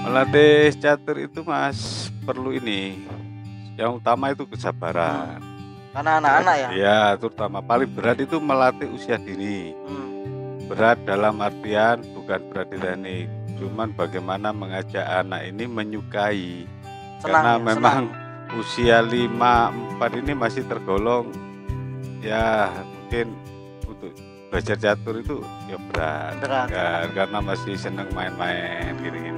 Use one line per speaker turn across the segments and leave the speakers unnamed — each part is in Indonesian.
Melatih catur itu Mas, perlu ini, yang utama itu kesabaran.
Karena anak-anak ya?
Iya, terutama paling berat itu melatih usia dini. Berat dalam artian bukan berat di teknik, cuman bagaimana mengajak anak ini menyukai. Karena
Senang ya,
memang usia 5, 4 ini masih tergolong, ya mungkin untuk belajar catur itu ya berat.
Berat.
Karena masih senang main-main gini-gini.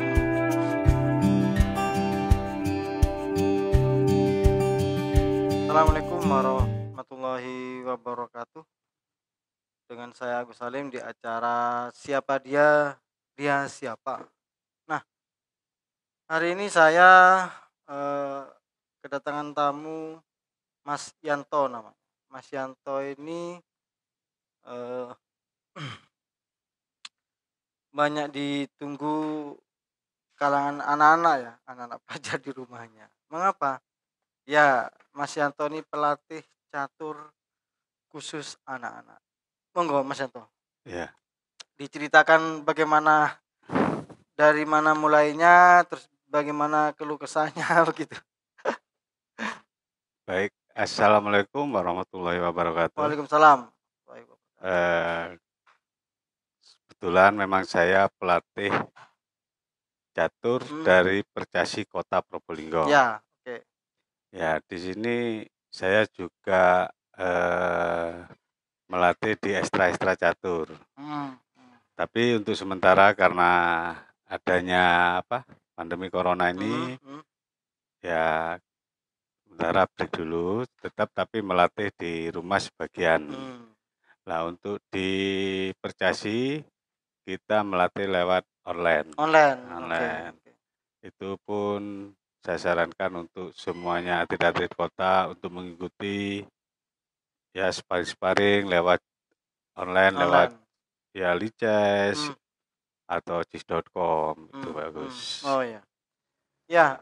Assalamualaikum warahmatullahi wabarakatuh. Dengan saya Agus Salim di acara Siapa Dia, Dia Siapa. Nah, hari ini saya kedatangan tamu Mas Yanto namanya. Mas Yanto ini banyak ditunggu kalangan anak-anak ya, anak-anak pelajar di rumahnya. Mengapa? Ya, Mas Yanto ini pelatih catur khusus anak-anak. Monggo Mas Yanto.
Ya.
Diceritakan bagaimana, dari mana mulainya, terus bagaimana keluh kesahnya begitu.
Baik, assalamualaikum warahmatullahi wabarakatuh.
Waalaikumsalam.
Kebetulan memang saya pelatih catur dari Percasi Kota Probolinggo.
Ya, oke.
Ya, di sini saya juga melatih di ekstra catur. Tapi untuk sementara karena adanya pandemi corona ini, ya sementara break dulu, tetap tapi melatih di rumah sebagian. Nah, untuk di Percasi kita melatih lewat online.
Online.
Itu pun saya sarankan untuk semuanya atlet-atlet kota untuk mengikuti ya sparring lewat online, lewat ya Lices atau cis.com itu bagus.
Oh ya. Ya,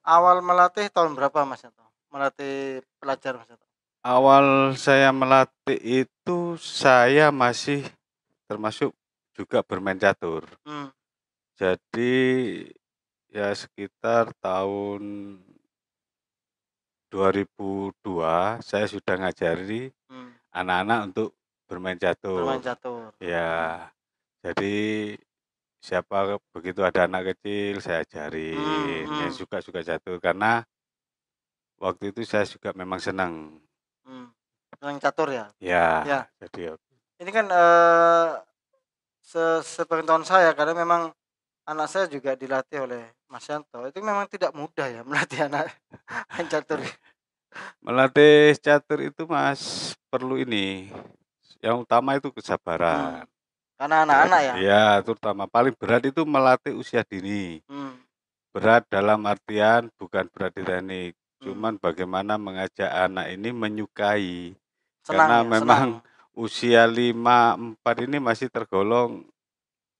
awal melatih tahun berapa Mas Yanto? Melatih pelajar Mas Yanto?
Awal saya melatih itu saya masih termasuk juga bermain catur. Jadi ya sekitar tahun 2002 saya sudah ngajari anak-anak untuk bermain catur. Ya, jadi siapa begitu ada anak kecil saya ajarin yang suka catur karena waktu itu saya juga memang senang.
Senang catur ya?
Ya. Jadi
ini kan sepengetahuan saya, karena memang anak saya juga dilatih oleh Mas Yanto. Itu memang tidak mudah ya melatih anak main catur.
Melatih catur itu Mas perlu ini, yang utama itu kesabaran.
Karena anak-anak ya?
Iya, terutama paling berat itu melatih usia dini. Berat dalam artian bukan berat di teknik, cuman bagaimana mengajak anak ini menyukai. Karena memang usia 5, 4 ini masih tergolong,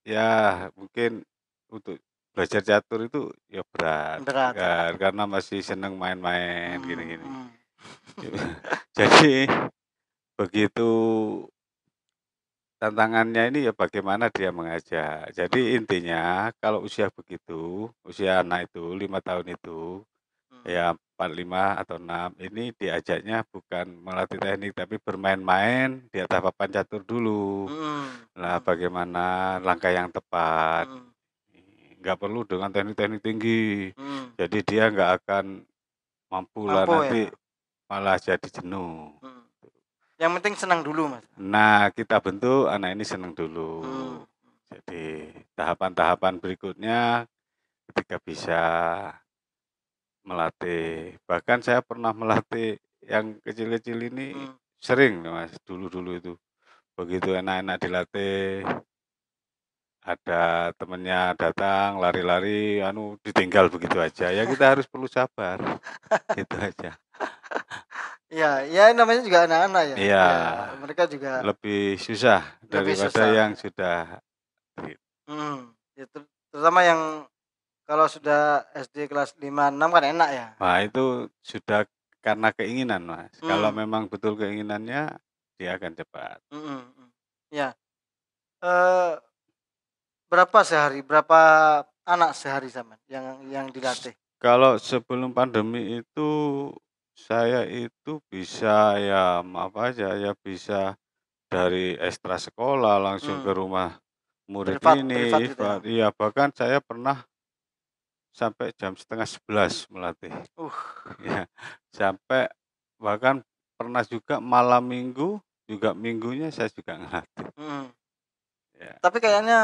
ya mungkin untuk belajar catur itu ya berat. Karena masih senang main-main gini-gini. Jadi begitu tantangannya ini ya bagaimana dia mengajak. Jadi intinya kalau usia begitu, usia anak itu 5 tahun itu, ya 4, 5 atau 6 ini diajaknya bukan melatih teknik tapi bermain-main di atas papan catur dulu. Nah, bagaimana langkah yang tepat. Nggak perlu dengan teknik-teknik tinggi. Jadi dia nggak akan mampu lah nanti malah jadi jenuh.
Yang penting senang dulu Mas.
Nah, kita bentuk anak ini senang dulu. Jadi tahapan-tahapan berikutnya ketika bisa melatih. Bahkan saya pernah melatih yang kecil-kecil ini sering Mas, dulu-dulu itu. Begitu anak-anak dilatih, ada temennya datang lari-lari, ditinggal begitu aja. Ya kita harus perlu sabar, gitu aja.
Ya namanya juga anak-anak ya.
Iya.
Mereka juga
lebih susah daripada yang sudah.
Ya, terutama yang kalau sudah SD kelas 5, 6 kan enak ya.
Nah itu sudah karena keinginan Mas. Kalau memang betul keinginannya, dia akan cepat.
Ya. Berapa sehari, berapa anak sehari sampean yang dilatih?
Kalau sebelum pandemi itu, saya itu bisa ya maaf aja ya, bisa dari ekstra sekolah langsung ke
Mmm,
rumah murid
privat privat
ini,
gitu ya?
iya bahkan saya pernah sampai jam setengah 11 melatih. Ya, sampai bahkan pernah juga malam minggu, juga minggunya saya juga ngelatih.
Mhm.
Ya,
Tapi kayaknya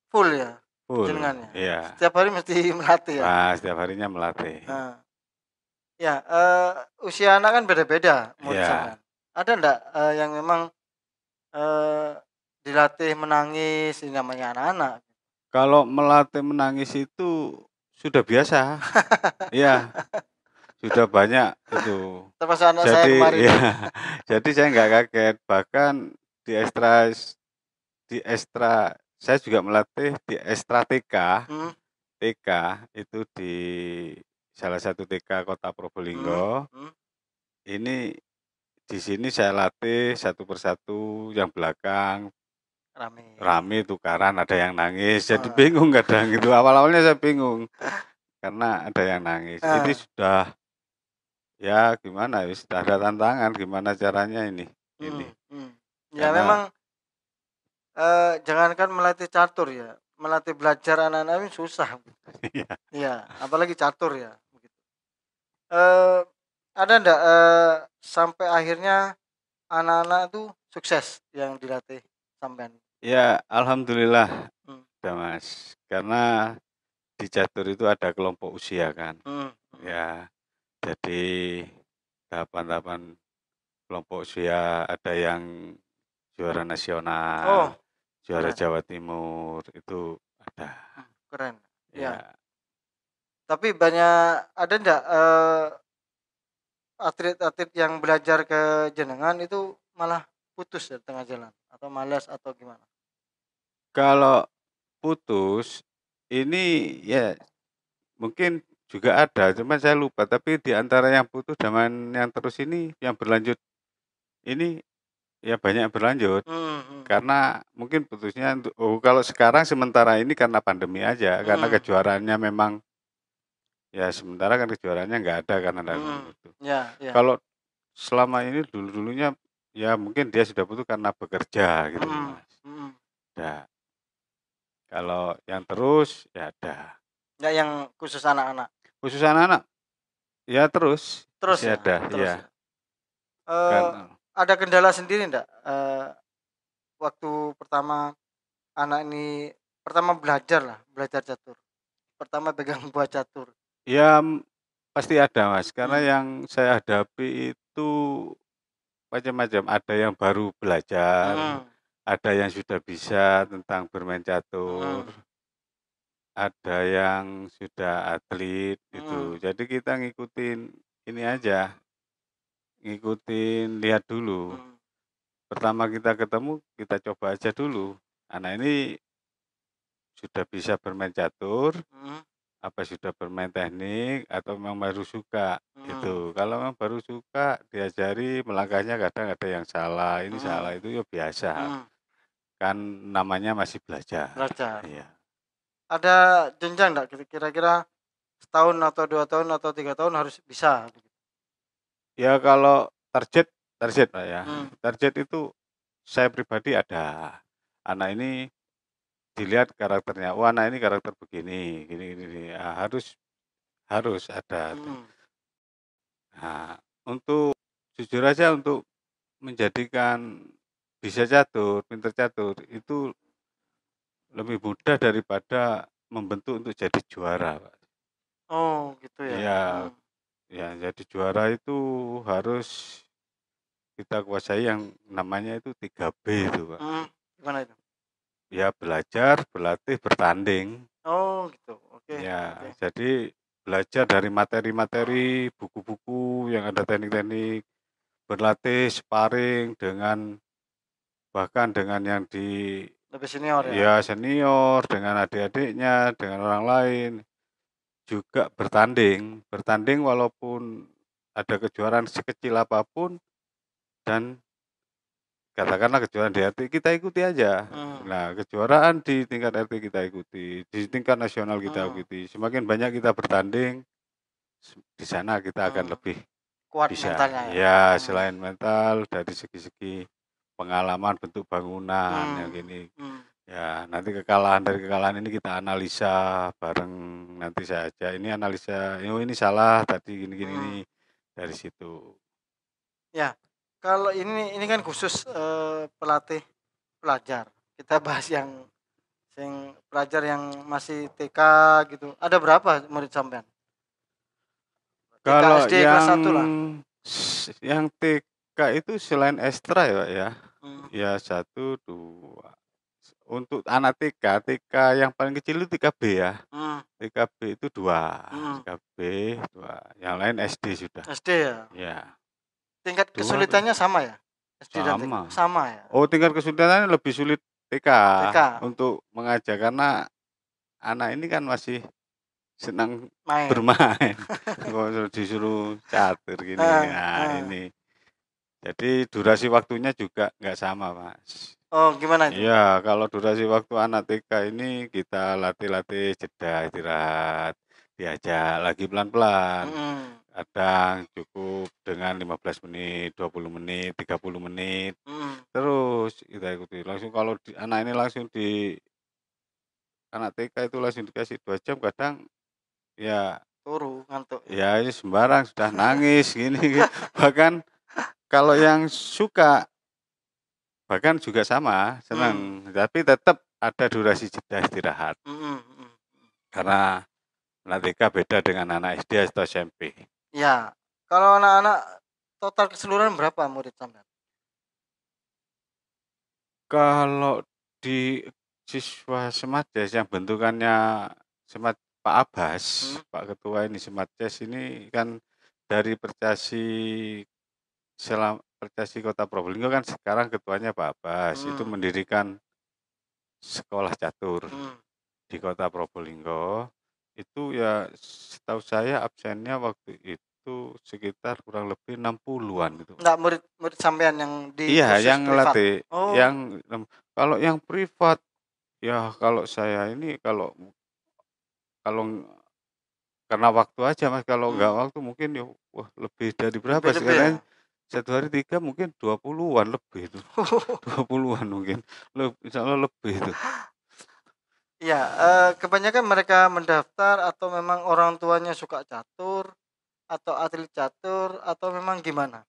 full ya
full,
jenengannya?
iya.
Setiap hari mesti melatih ya?
Wah, setiap harinya melatih.
Heeh. Ya, usia anak kan beda-beda murid
Iya,
sampean. Ada ndak, yang memang, eee, dilatih menangis, ini namanya anak-anak.
kalau melatih menangis itu sudah biasa. Iya, sudah banyak itu.
Termasuk anak saya
Jadi
kemarin
iya,
itu.
jadi saya nggak kaget, bahkan di ekstra saya juga melatih di ekstra TK.
Mhm
TK itu di salah satu TK Kota
mhm
Probolinggo,
mhm.
ini di sini saya latih satu persatu, yang belakang
Rame.
rame tukaran, ada yang nangis, jadi
Heeh.
bingung kadang itu, awal-awalnya saya bingung karena ada yang nangis. Ini
Heeh.
sudah ya gimana ya, sudah ada tantangan gimana caranya ini.
Mhm mhm. Ya
Karena
memang, jangankan melatih catur ya, melatih belajar anak-anak ini susah.
iya,
Iya, apalagi catur ya, begitu. Ada ndak, sampai akhirnya anak-anak itu sukses yang dilatih sampean?
ya alhamdulillah
Mmm,
ya Mas, karena di catur itu ada kelompok usia kan,
mhm mhm.
ya jadi tahapan-tahapan kelompok usia ada yang juara nasional,
Oh,
juara
keren,
Jawa Timur, itu ada,
keren. Iya,
ya.
tapi ada ndak, atlet-atlet yang belajar ke jenengan itu malah putus ya tengah jalan atau malas atau gimana?
Kalau putus, ini ya mungkin juga ada, cuman saya lupa, tapi di antara yang putus dengan yang terus ini, yang berlanjut ini, ya banyak yang berlanjut.
Mhm mhm.
Karena mungkin putusnya kalau sekarang sementara ini karena pandemi aja, karena
Mhm
kejuaraannya memang ya sementara kan kejuaraannya nggak ada karena ada
mhm.
itu.
Iya iya.
Kalau selama ini dulu-dulunya, ya mungkin dia sudah putus karena bekerja gitu loh,
Mhm
Mas.
mhm.
Ada. Kalau yang terus, ya ada.
Nggak yang khusus anak-anak?
Khusus anak-anak, ya terus,
Terus
masih
ya?
ada,
Terus
iya.
ya? Eee,
Karena
ada kendala sendiri ndak, waktu pertama anak ini pertama belajar lah, belajar catur, pertama pegang buah catur?
ya pasti ada, Mas, karena
Mmm,
yang saya hadapi itu macam-macam, ada yang baru belajar,
mhm
ada yang sudah bisa tentang bermain catur,
mhm
ada yang sudah atlet gitu.
mhm
Jadi kita ngikutin ini aja, ngikutin lihat dulu.
mhm
Pertama kita ketemu, kita coba aja dulu. Anak ini sudah bisa bermain catur,
mhm
apa sudah bermain teknik, atau memang baru suka,
mhm
itu. Kalau memang baru suka, diajari melangkahnya kadang ada yang salah, ini salah,
mhm
itu ya biasa.
mhm,
Kan namanya masih belajar,
belajar.
iya.
Ada jenjang nggak kira-kira setahun atau 2 tahun atau 3 tahun harus bisa begitu?
Ya kalau target target, Pak, ya.
Mmm,
Target itu saya pribadi ada. Anak ini dilihat karakternya, "Oh anak ini karakter begini, gini gini gini." Harus harus ada.
mhm
Nah, untuk jujur aja untuk menjadikan bisa catur, pinter catur, itu lebih mudah daripada membentuk untuk jadi juara, Pak.
oh gitu ya?
Iya,
Mhm
ya jadi juara itu harus kita kuasai yang namanya itu 3B itu, Pak.
mhm, gimana itu?
Ya belajar, berlatih, bertanding.
Oh gitu, oke
Ya,
oke,
jadi belajar dari materi-materi, buku-buku yang ada teknik-teknik, berlatih sparring dengan bahkan dengan yang di
lebih senior ya?
ya senior, dengan adik-adiknya, dengan orang lain, juga bertanding. Bertanding walaupun ada kejuaraan sekecil apapun dan katakanlah kejuaraan di RT kita ikuti aja.
Mmm,
Nah, kejuaraan di tingkat RT kita ikuti, di tingkat nasional kita
mhm,
ikuti. Semakin banyak kita bertanding, di sana kita akan
mmm,
lebih
kuat
bisa.
mentalnya ya?
Ya,
Mmm,
selain mental dari segi-segi pengalaman bentuk bangunan yang
mmm,
gini.
mmm,
Ya, nanti dari kekalahan ini kita analisa bareng, nanti saya ajak, ini analisa, "Oh ini salah tadi gini gini ini."
mhm.
Dari situ.
Ya, kalau ini kan khusus, pelatih pelajar. Kita bahas yang pelajar yang masih TK gitu. Ada berapa murid sampean? TK,
Kalau
SD kelas satu lah?
yang TK itu selain ekstra ya, Pak, ya.
Mmm,
Ya satu 2 untuk anak TK yang paling kecil itu 3B ya.
mmm,
3B itu 2
mhm,
3B 2 yang lain SD sudah.
SD ya?
Ya
Tingkat
2 tuh
kesulitannya sama ya? SD dan TK?
sama.
Sama ya?
Oh, tingkat kesulitannya lebih sulit TK
TK,
untuk mengajar karena anak ini kan masih senang
main?
bermain, kok disuruh catur gini,
Heeh
nah
heeh.
ini. Jadi durasi waktunya juga nggak sama, Mas.
Oh, gimana itu?
Iya, kalau durasi waktu anak TK ini kita latih-latih jeda istirahat, diajak lagi pelan-pelan.
Mhm,
Kadang cukup dengan 15 menit, 20 menit, 30 menit,
mhm.
terus kita ikuti. Langsung kalau anak ini langsung anak TK itu langsung dikasih 2 jam kadang ya
Turu, ngantuk ya?
ya ini sembarang sudah nangis gini, bahkan kalau yang suka bahkan juga sama,
Mmm,
senang, tapi tetap ada durasi jeda istirahat.
mhm mhm.
Karena anak TK beda dengan anak SD atau SMP.
Iya, kalau anak-anak total keseluruhan berapa murid sampean?
Kalau di siswa Semadjas yang bentukannya Pak Abbas,
Mhm,
Pak Ketua ini Semadjas ini kan dari Percasi Kota Probolinggo kan sekarang ketuanya Pak Abbas, itu
mhm,
mendirikan sekolah catur
mhm.
di Kota Probolinggo. Itu ya setahu saya absennya waktu itu sekitar kurang lebih 60-an gitu.
Enggak, murid sampean yang di
Iya,
kursus
yang
privat?
ngelatih,
Oh,
yang kalau yang privat, ya kalau saya ini kalau karena waktu aja Mas, kalau nggak
mmm,
waktu mungkin ya wah lebih dari berapa sih,
lebih-lebih ya?
karena satu hari 3 mungkin 20-an lebih itu, 20-an mungkin, insyaallah lebih itu.
Iya, kebanyakan mereka mendaftar atau memang orang tuanya suka catur, atau atlet catur, atau memang gimana?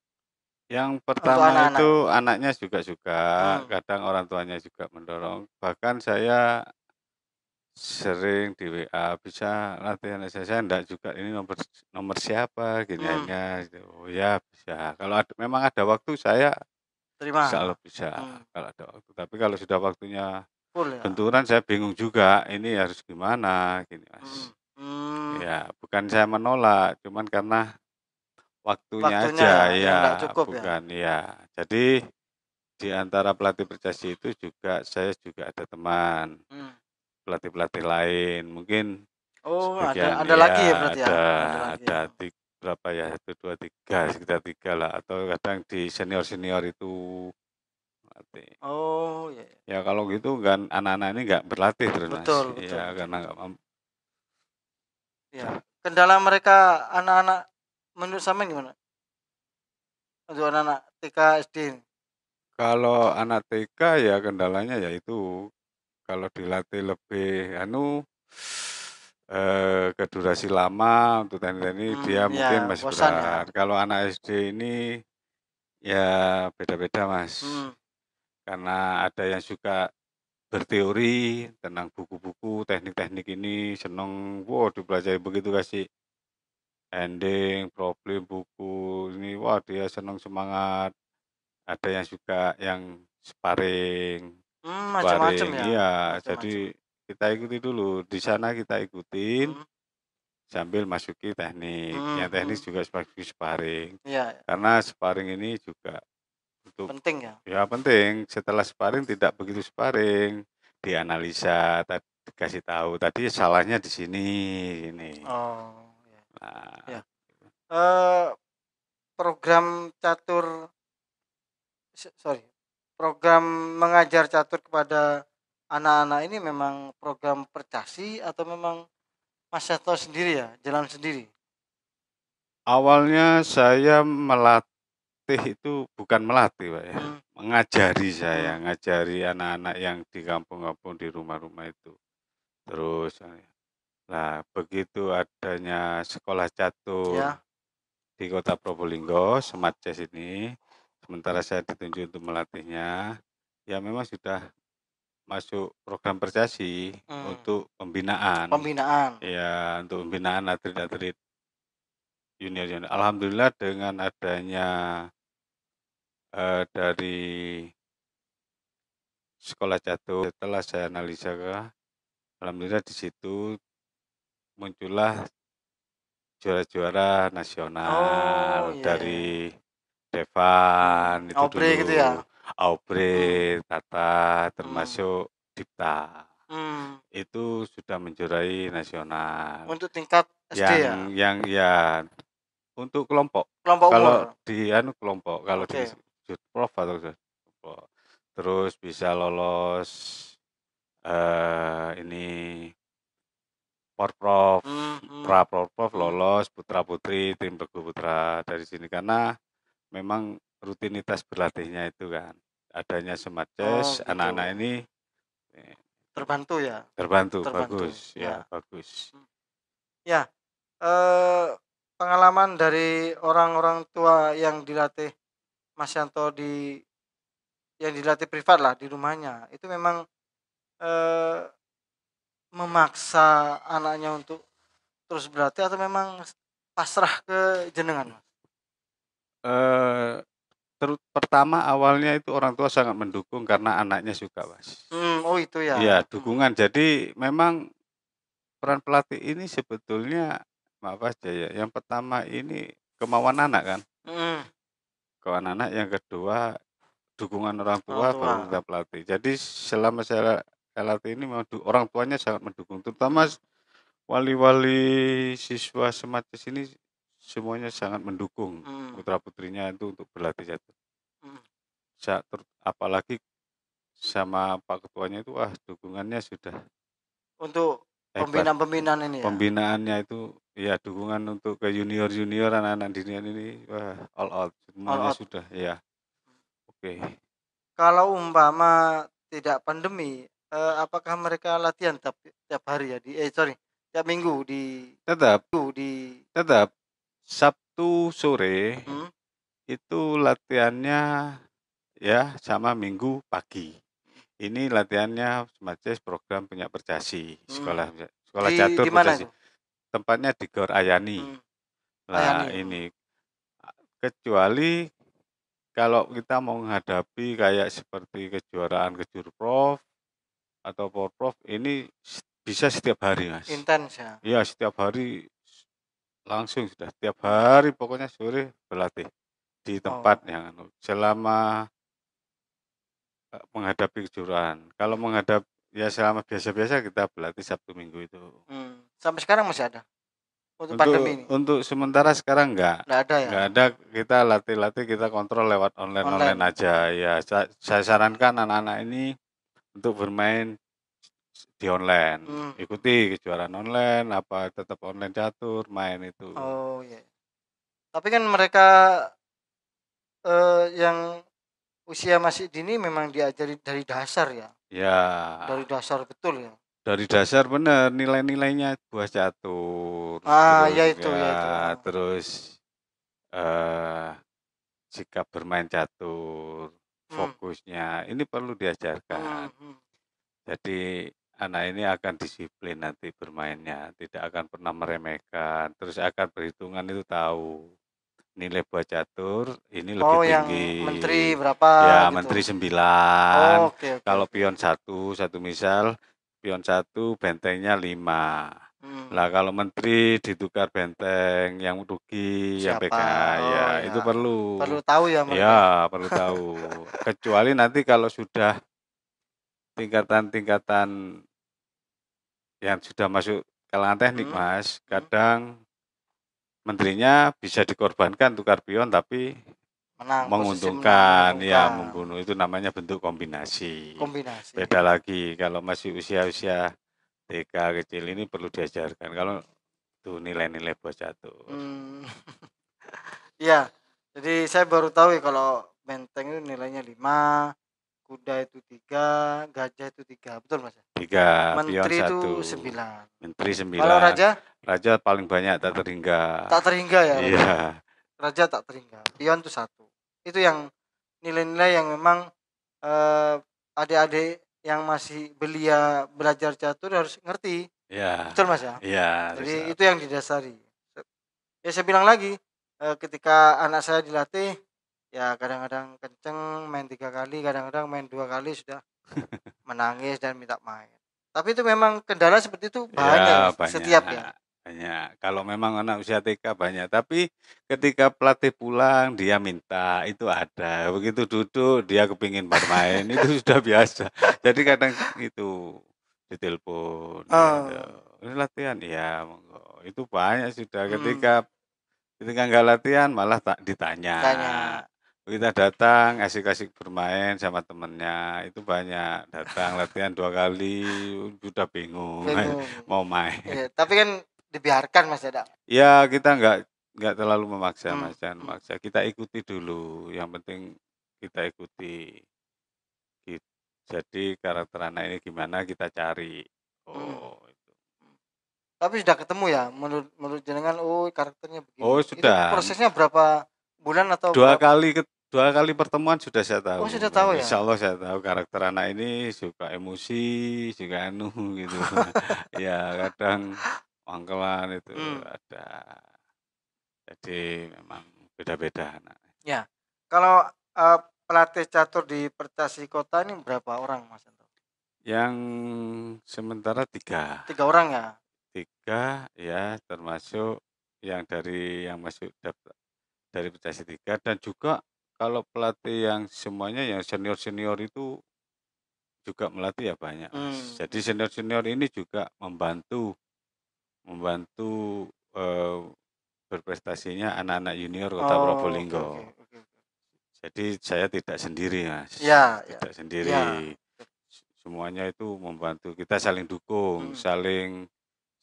Yang
Untuk
pertama
anak-anak ini?
itu anaknya juga suka,
Mmm,
kadang orang tuanya juga mendorong, bahkan saya sering di WA, "Bisa latihan saya enggak juga, ini nomor nomor siapa?" Gini
mmm,
akhirnya gitu. "Oh ya bisa." Kalau memang ada waktu saya
terima?
insyaallah bisa,
Mmm,
kalau ada waktu. Tapi kalau sudah waktunya
full ya?
benturan saya bingung juga, ini harus gimana gini,
Mhm,
Mas.
mmm,
Ya bukan saya menolak, cuman karena waktunya
waktunya ya
aja,
yang
ya
nggak cukup ya?
bukan ya. Jadi di antara pelatih Percasi itu juga saya juga ada teman,
Mmm.
pelatih-pelatih lain, mungkin
Oh,
sebagian
ada lagi ya
ya
berarti ya?
ada
Ada lagi ya?
berapa ya, 1, 2, 3 sekitar 3 lah, atau kadang di senior-senior itu latih.
Oh, ya ya.
Ya kalau gitu kan anak-anak ini nggak berlatih terus, Mas.
Betul
Iya
betul betul
karena nggak
betul. Iya. Kendala mereka anak-anak menurut sampean gimana? Untuk anak-anak TK, SD ini?
kalau anak TK ya kendalanya ya itu, kalau dilatih lebih ke durasi lama untuk teknik-teknik dia
Iya,
mungkin masih
bosan ya?
berat. Kalau anak SD ini ya beda-beda, Mas.
Mhm,
Karena ada yang suka berteori tentang buku-buku, teknik-teknik ini, seneng, wow dipelajari begitu kasih ending, problem, buku ini, wah dia seneng semangat. Ada yang suka yang sparring
macam-macam
sparring
ya?
iya,
Macam-macam.
jadi kita ikuti dulu, di sana kita ikutin
Mhm,
sambil masuki teknik,
mhm
yang teknik
mhm.
juga sebagai sparring.
Iya,
Karena sparring ini juga untuk
penting ya?
ya penting, setelah sparring tidak begitu sparring, dianalisa, dikasih tahu, tadi salahnya di sini, ini.
Oh, ya
Nah,
ya. Eee, program catur sorry, program mengajar catur kepada anak-anak ini memang program Percasi atau memang Mas Seto sendiri ya, jalan sendiri?
Awalnya saya itu bukan melatih, Pak, ya,
Mmm,
mengajari saya,
mmm,
ngajari anak-anak yang di kampung-kampung, di rumah-rumah itu. Terus, nah begitu adanya sekolah catur
ya,
di Kota Probolinggo, Smart Chess ini, sementara saya ditunjuk untuk melatihnya, ya memang sudah masuk program Percasi
mmm,
untuk pembinaan,
pembinaan.
ya untuk pembinaan atlet-atlet junior-junior. Alhamdulillah dengan adanya, dari sekolah catur, setelah saya analisa alhamdulillah di situ muncullah juara-juara
Oh,
nasional
iya iya iya.
dari Devan itu
Aubrey gitu ya?
dulu,
Mmm,
Aubrey, Tata,
mmm,
termasuk Dipta.
mmm,
Itu sudah menjuarai nasional.
untuk tingkat SD ya?
Yang ya untuk kelompok,
Kelompok umur?
kalau di kelompok, kalau di
Oke,
Prof atau kelompok. Terus bisa lolos, ini Porprov,
mmm, mhm,
Pra-Porprov
mhm,
lolos, putra-putri tim Regu Putra dari sini. Karena memang rutinitas berlatihnya itu kan, adanya Smart Chess,
oh gitu,
anak-anak ini, eh,
terbantu ya?
terbantu,
Terbantu,
bagus, ya
ya,
bagus.
mmm, ya, pengalaman dari orang-orang tua yang dilatih Mas Yanto yang dilatih privat lah di rumahnya, itu memang, eee, memaksa anaknya untuk terus berlatih atau memang pasrah ke jenengan, Mas?
Eee, pertama awalnya itu orang tua sangat mendukung karena anaknya suka, Mas.
Oh itu ya?
Iya,
Mhm,
dukungan. Jadi memang peran pelatih ini sebetulnya maaf aja ya, yang pertama ini kemauan anak kan,
mhm,
kemauan anak, yang kedua dukungan orang
orang
tua
tua,
baru kita pelatih. Jadi selama saya latih ini memang orang tuanya sangat mendukung, terutama
mhm,
wali-wali siswa semacam ini semuanya sangat mendukung
mhm,
putra-putrinya itu untuk berlatih catur.
mhm,
Apalagi sama Pak Ketuanya itu, wah dukungannya sudah
untuk
hebat.
pembinaan-pembinaan ini ya?
Pembinaannya itu ya dukungan untuk ke junior-junior, anak-anak junior ini, wah all out,
All
semuanya
out.
sudah ya, oke.
Kalau umpama tidak pandemi, apakah mereka latihan tiap tiap hari ya sorry, tiap minggu
Tetap
di
tetap Sabtu sore
mmm,
itu latihannya ya sama Minggu pagi. Ini latihannya semacam program punya Percasi,
mhm,
sekolah sekolah catur
di mana
Percasi.
itu?
Tempatnya di Gor Ayani.
Mmm,
Lah
Ayani,
ini, kecuali kalau kita mau menghadapi kayak seperti kejuaraan Kejurprov atau Porprov ini bisa setiap hari, Mas.
intens ya?
Iya, setiap hari langsung sudah, setiap hari pokoknya sore berlatih di tempat
Oh,
yang selama, menghadapi kejuaraan. Kalau ya selama biasa-biasa kita berlatih Sabtu Minggu itu.
sampai sekarang masih ada? Untuk pandemi
Untuk
ini?
untuk sementara sekarang
Nggak ada ya?
nggak ada, kita latih-latih, kita kontrol lewat online-online
Online?
aja. Ya saya sarankan anak-anak ini untuk bermain di online,
Mmm,
ikuti kejuaraan online, apa tetap online catur, main itu.
oh iya. Tapi kan mereka, yang usia masih dini memang diajari dari dasar ya?
Ya,
Dari dasar betul ya?
dari dasar bener nilai-nilainya buah catur,
Ah,
terus
ya itu,
ya, terus, eee, sikap bermain catur,
mmm,
fokusnya, ini perlu diajarkan.
mhm, mhm.
Jadi anak ini akan disiplin nanti bermainnya, tidak akan pernah meremehkan, terus akan perhitungan itu tahu. Nilai buat catur ini lebih
Oh, yang menteri
tinggi,
berapa
ya
gitu?
menteri 9,
Oke oke
kalau
oke.
pion satu misal, pion satu bentengnya 5.
Mhm.
Lah kalau menteri ditukar benteng, yang rugi yang
Siapa?
pegang,
Oh
ya itu
ya,
perlu.
perlu tahu ya mereka?
Ya perlu tahu. Kecuali nanti kalau sudah tingkatan-tingkatan yang sudah masuk kalangan teknik,
Mhm,
Mas,
mhm.
kadang menterinya bisa dikorbankan tukar pion, tapi
menang, posisi
menguntungkan, ya
menguntungkan.
membunuh itu namanya bentuk kombinasi.
Kombinasi.
Beda lagi kalau masih usia-usia TK kecil ini perlu diajarkan kalau tuh nilai-nilai buat catur.
Iya, jadi saya baru tahu ya kalau benteng itu nilainya 5, kuda itu 3, gajah itu 3, betul Mas?
3, pion
Menteri
1,
itu 9.
menteri
Kalau
9,
raja
raja paling banyak tak terhingga.
tak terhingga ya raja.
Iya,
Raja tak terhingga. Pion itu 1. Itu yang nilai-nilai yang memang adik-adik yang masih belia belajar catur harus ngerti.
iya,
Betul Mas ya?
iya, harus
Jadi itu
tahu.
yang didasari. Ya saya bilang lagi, ketika anak saya dilatih, ya kadang-kadang kenceng main 3 kali, kadang-kadang main 2 kali sudah menangis dan minta main. Tapi itu memang kendala seperti itu banyak ya,
Ya
setiap ya?
banyak. Kalau memang anak usia TK banyak, tapi ketika pelatih pulang dia minta, itu ada. Begitu duduk dia kepingin bermain, itu sudah biasa. Jadi kadang itu ditelepon gitu,
Oh,
"Ini latihan?" "Iya, monggo." Itu banyak sudah,
mhm,
ketika ketika nggak latihan malah tak ditanya.
tanya,
Kita datang asik-asik bermain sama temennya, itu banyak. Datang latihan 2 kali, sudah bingung
bingung.
mau main.
Iya, tapi kan dibiarkan Mas ya, Dak?
Ya kita nggak terlalu memaksa
Mmm,
Mas, jangan
mhm,
memaksa. Kita ikuti dulu, yang penting kita ikuti. Git Jadi karakter anak ini gimana kita cari.
mhm.
Oh itu.
Tapi sudah ketemu ya menurut menurut jenengan, oh karakternya
Oh
begini. Itu
sudah,
prosesnya berapa bulan atau
2
berapa?
kali 2 kali pertemuan sudah saya
Oh
tahu.
sudah tahu
Insya
ya?
Allah saya tahu karakter anak ini suka emosi, suka anu gitu. Ya kadang mangkelan itu
Mmm,
ada. Jadi memang beda-beda anak.
ya. Kalau, pelatih catur di Percasi Kota ini berapa orang Mas Anto?
Yang sementara 3,
3 orang ya?
3 ya termasuk yang masuk dari Bekasi 3 dan juga kalau pelatih yang semuanya yang senior-senior itu juga melatih ya banyak, Mas. Jadi
Mhm.
senior-senior ini juga membantu membantu, berprestasinya anak-anak junior Kota
Oh, oke oke
Probolinggo.
oke oke.
Jadi saya tidak sendiri, Mas,
Iya iya.
tidak
Iya.
sendiri. Semuanya itu membantu, kita saling dukung,
Mhm.
saling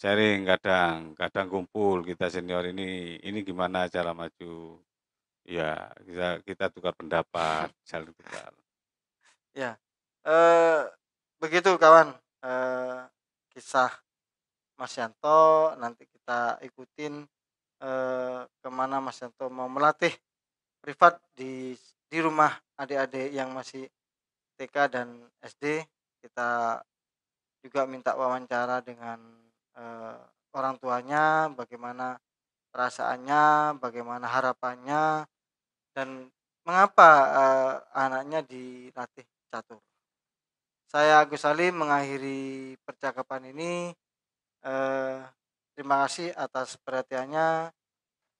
sharing kadang, kadang kumpul kita senior ini gimana cara maju. Ya, kita tukar pendapat, saling tukar.
Ya, eee, begitu kawan, kisah Mas Yanto, nanti kita ikutin, ke Mas Yanto mau melatih privat di rumah adik-adik yang masih TK dan SD. Kita juga minta wawancara dengan, eee, orang tuanya, bagaimana perasaannya, bagaimana harapannya, dan mengapa, anaknya dilatih catur. Saya Agus Salim mengakhiri percakapan ini. Eh, Terima kasih atas perhatiannya.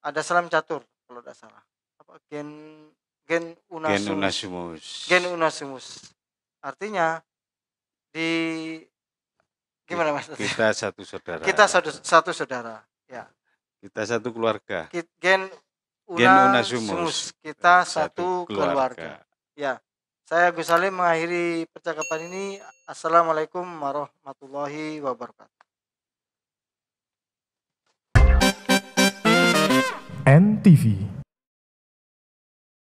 Ada salam catur kalau tidak salah. Apa gen
Gen
unasumus.
Unasimus.
Gen unasumus. Artinya di gimana Mas?
Kita satu saudara.
Kita satu saudara. Ya.
Kita satu keluarga.
Gen
Gen Unasimus.
unasumus. Kita
Satu
satu keluarga.
keluarga.
Ya. Saya Gus Salim mengakhiri percakapan ini. Assalamualaikum warahmatullahi wabarakatuh.
NTV